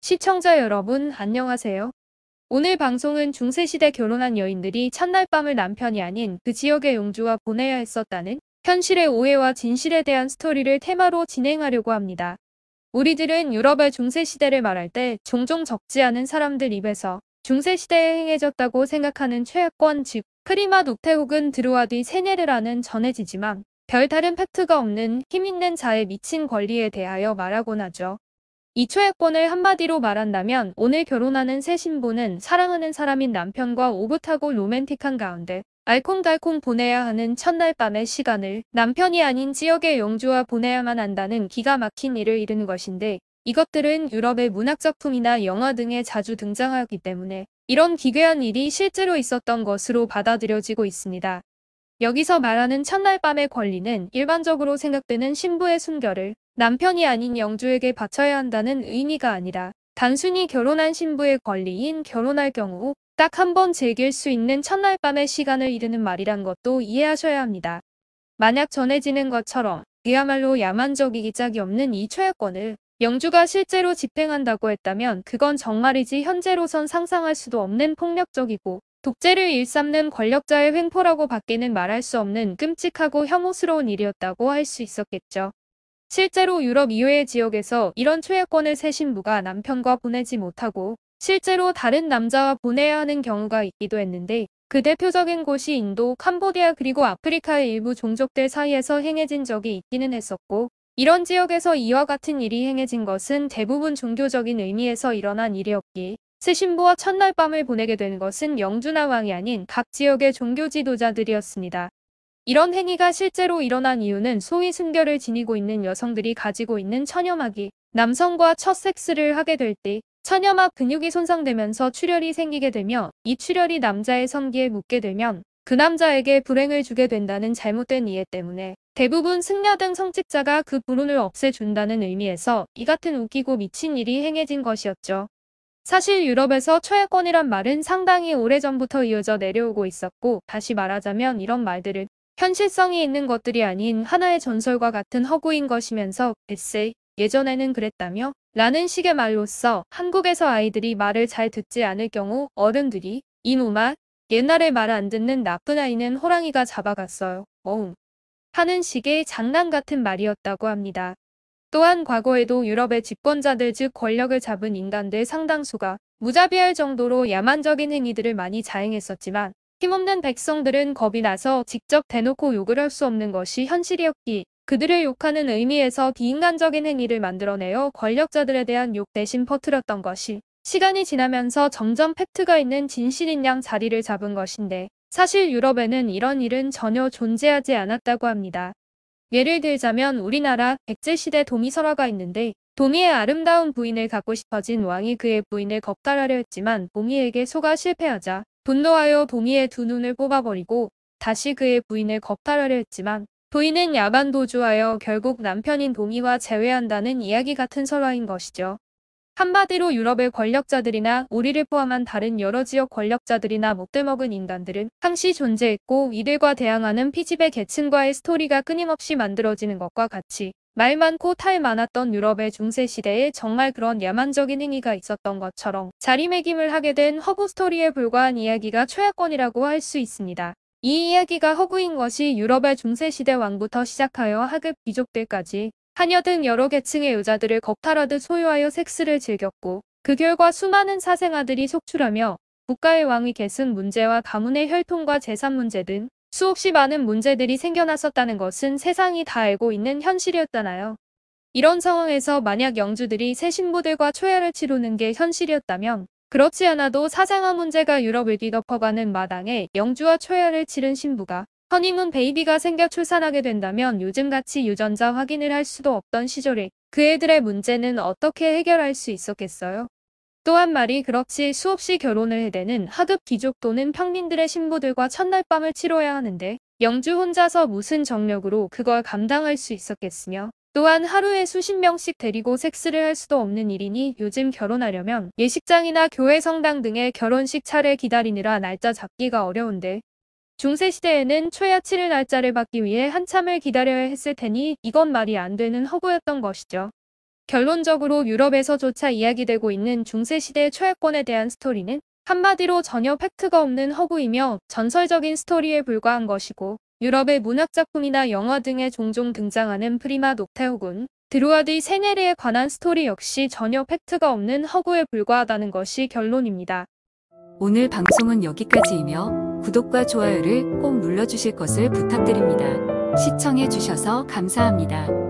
시청자 여러분, 안녕하세요. 오늘 방송은 중세시대 결혼한 여인들이 첫날 밤을 남편이 아닌 그 지역의 용주와 보내야 했었다는 현실의 오해와 진실에 대한 스토리를 테마로 진행하려고 합니다. 우리들은 유럽의 중세시대를 말할 때 종종 적지 않은 사람들 입에서 중세시대에 행해졌다고 생각하는 최약권 즉 프리마 노테 혹은 드루아디 세네르라는 전해지지만 별다른 팩트가 없는 힘있는 자의 미친 권리에 대하여 말하곤 하죠. 이 초약권을 한마디로 말한다면 오늘 결혼하는 새 신부는 사랑하는 사람인 남편과 오붓하고 로맨틱한 가운데 알콩달콩 보내야 하는 첫날 밤의 시간을 남편이 아닌 지역의 영주와 보내야만 한다는 기가 막힌 일을 이루는 것인데, 이것들은 유럽의 문학작품이나 영화 등에 자주 등장하기 때문에 이런 기괴한 일이 실제로 있었던 것으로 받아들여지고 있습니다. 여기서 말하는 첫날 밤의 권리는 일반적으로 생각되는 신부의 순결을 남편이 아닌 영주에게 바쳐야 한다는 의미가 아니라 단순히 결혼한 신부의 권리인 결혼할 경우 딱 한 번 즐길 수 있는 첫날 밤의 시간을 이르는 말이란 것도 이해하셔야 합니다. 만약 전해지는 것처럼 그야말로 야만적이기 짝이 없는 이 초약권을 영주가 실제로 집행한다고 했다면 그건 정말이지 현재로선 상상할 수도 없는 폭력적이고 독재를 일삼는 권력자의 횡포라고 밖에는 말할 수 없는 끔찍하고 혐오스러운 일이었다고 할 수 있었겠죠. 실제로 유럽 이외의 지역에서 이런 초약권을 새 신부가 남편과 보내지 못하고 실제로 다른 남자와 보내야 하는 경우가 있기도 했는데, 그 대표적인 곳이 인도, 캄보디아 그리고 아프리카의 일부 종족들 사이에서 행해진 적이 있기는 했었고, 이런 지역에서 이와 같은 일이 행해진 것은 대부분 종교적인 의미에서 일어난 일이었기에 새 신부와 첫날 밤을 보내게 된 것은 영주나 왕이 아닌 각 지역의 종교 지도자들이었습니다. 이런 행위가 실제로 일어난 이유는 소위 순결을 지니고 있는 여성들이 가지고 있는 천여막이 남성과 첫 섹스를 하게 될 때 천여막 근육이 손상되면서 출혈이 생기게 되며, 이 출혈이 남자의 성기에 묻게 되면 그 남자에게 불행을 주게 된다는 잘못된 이해 때문에 대부분 승려 등 성직자가 그 불운을 없애준다는 의미에서 이 같은 웃기고 미친 일이 행해진 것이었죠. 사실 유럽에서 초약권이란 말은 상당히 오래전부터 이어져 내려오고 있었고, 다시 말하자면 이런 말들은 현실성이 있는 것들이 아닌 하나의 전설과 같은 허구인 것이면서 에세이, 예전에는 그랬다며? 라는 식의 말로써 한국에서 아이들이 말을 잘 듣지 않을 경우 어른들이 이놈아, 옛날에 말 안 듣는 나쁜 아이는 호랑이가 잡아갔어요. 어흥. 하는 식의 장난 같은 말이었다고 합니다. 또한 과거에도 유럽의 집권자들 즉 권력을 잡은 인간들 상당수가 무자비할 정도로 야만적인 행위들을 많이 자행했었지만, 힘없는 백성들은 겁이 나서 직접 대놓고 욕을 할 수 없는 것이 현실이었기에 그들을 욕하는 의미에서 비인간적인 행위를 만들어내어 권력자들에 대한 욕 대신 퍼뜨렸던 것이 시간이 지나면서 점점 팩트가 있는 진실인 양 자리를 잡은 것인데, 사실 유럽에는 이런 일은 전혀 존재하지 않았다고 합니다. 예를 들자면 우리나라 백제시대 도미설화가 있는데, 도미의 아름다운 부인을 갖고 싶어진 왕이 그의 부인을 겁탈하려 했지만 도미에게 소가 실패하자 분노하여 도미의 두 눈을 뽑아버리고 다시 그의 부인을 겁탈하려 했지만 부인은 야반도주하여 결국 남편인 도미와 재회한다는 이야기 같은 설화인 것이죠. 한마디로 유럽의 권력자들이나 우리를 포함한 다른 여러 지역 권력자들이나 못돼먹은 인간들은 항시 존재했고, 이들과 대항하는 피지배 계층과의 스토리가 끊임없이 만들어지는 것과 같이 말 많고 탈 많았던 유럽의 중세시대에 정말 그런 야만적인 행위가 있었던 것처럼 자리매김을 하게 된 허구 스토리에 불과한 이야기가 초약권이라고 할 수 있습니다. 이 이야기가 허구인 것이 유럽의 중세시대 왕부터 시작하여 하급 귀족들까지 하녀 등 여러 계층의 여자들을 겁탈하듯 소유하여 섹스를 즐겼고, 그 결과 수많은 사생아들이 속출하며 국가의 왕위 계승 문제와 가문의 혈통과 재산 문제 등 수없이 많은 문제들이 생겨났었다는 것은 세상이 다 알고 있는 현실이었잖아요. 이런 상황에서 만약 영주들이 새 신부들과 초야를 치르는 게 현실이었다면, 그렇지 않아도 사생아 문제가 유럽을 뒤덮어가는 마당에 영주와 초야를 치른 신부가 허니문 베이비가 생겨 출산하게 된다면 요즘같이 유전자 확인을 할 수도 없던 시절에 그 애들의 문제는 어떻게 해결할 수 있었겠어요? 또한 말이 그렇지 수없이 결혼을 해대는 하급 귀족 또는 평민들의 신부들과 첫날 밤을 치러야 하는데 영주 혼자서 무슨 정력으로 그걸 감당할 수 있었겠으며, 또한 하루에 수십 명씩 데리고 섹스를 할 수도 없는 일이니 요즘 결혼하려면 예식장이나 교회 성당 등의 결혼식 차례 기다리느라 날짜 잡기가 어려운데, 중세시대에는 초야 치를 날짜를 받기 위해 한참을 기다려야 했을 테니 이건 말이 안 되는 허구였던 것이죠. 결론적으로 유럽에서조차 이야기되고 있는 중세시대 초야권에 대한 스토리는 한마디로 전혀 팩트가 없는 허구이며 전설적인 스토리에 불과한 것이고, 유럽의 문학작품이나 영화 등에 종종 등장하는 프리마 녹테 혹은 드루아드 세네르에 관한 스토리 역시 전혀 팩트가 없는 허구에 불과하다는 것이 결론입니다. 오늘 방송은 여기까지이며 구독과 좋아요를 꼭 눌러주실 것을 부탁드립니다. 시청해주셔서 감사합니다.